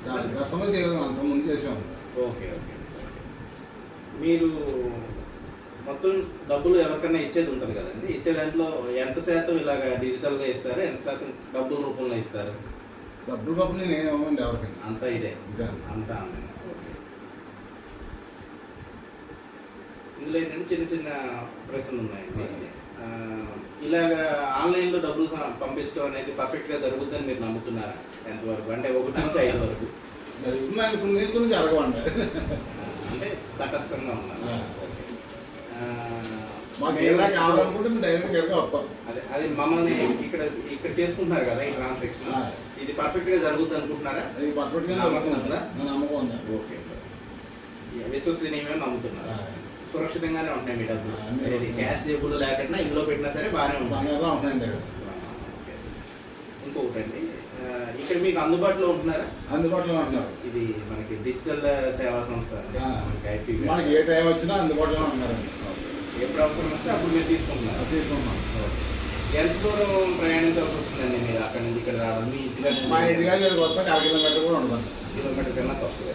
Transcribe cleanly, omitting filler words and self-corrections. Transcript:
గతంలో చేయలేదు, అంతకుముందు చేసాము. Okay okay. మీరు మొత్తం డబ్బులు ఎవరికైనా ఇచ్చేది ఉంటుంది కదండి, ఇచ్చే దాంట్లో ఎంత శాతం ఇలాగ డిజిటల్గా ఇస్తారు, ఎంత శాతం డబ్బుల రూపంలో ఇస్తారు? డబ్బులు డబ్బులు నేను ఏమండి ఎవరికైనా అంతా ఇదే ఇదే. అంతా ఆన్లైన్. ఓకే. ఇందులో ఏంటంటే చిన్న చిన్న ప్రశ్నలు ఉన్నాయండి. ఇలాగా ఆన్లైన్లో డబ్బులు పంపించడం అనేది పర్ఫెక్ట్గా జరుగుతుందని మీరు నమ్ముతున్నారా? ఎంతవరకు అంటే 1 నుంచి 5 వరకు జరుగుతుంది ఇప్పుడు నేను గురించి జరగవండి. అంటే తటస్థంగా ఉన్నారు. ఓకే. మాకు ఏదైనా కావాలనుకుంటే మేము డైరెక్ట్ ఇక్కడికి వస్తాం. అది మమ్మల్ని ఇక్కడ చేసుకుంటున్నారు కదా ఈ ట్రాన్సాక్షన్, ఇది పర్ఫెక్ట్గా జరుగుతుంది అనుకుంటున్నారా? ఇది పర్ఫెక్ట్గా నమ్మకం ఉందా? నమ్మకం ఉంది. ఓకే. విశ్వసనీయమే నమ్ముతున్నారు. సురక్షితంగానే ఉంటాయి మీ డబ్బులు, క్యాష్ జేబులు లేకుండా ఇందులో పెట్టినా సరే బాగానే ఉంటాయండి. ఇంకొకటండి, ఇక్కడ మీకు అందుబాటులో ఉంటున్నారా? అందుబాటులో ఉంటున్నారు. ఇది మనకి డిజిటల్ సేవా సంస్థ, మనకి ఏ టైం వచ్చినా అందుబాటులో ఉన్నారండి. ఎప్పుడు అవసరం వస్తే అప్పుడు మీరు తీసుకుంటున్నాం. ఎంత దూరం ప్రయాణించాల్సి వస్తుందండి మీరు అక్కడి నుంచి ఇక్కడ రావడం? మీ ఇంటి మా ఇంటిగా కొత్త 1 కిలోమీటర్ కూడా ఉంటుంది. కిలోమీటర్ కన్నా తక్కువే.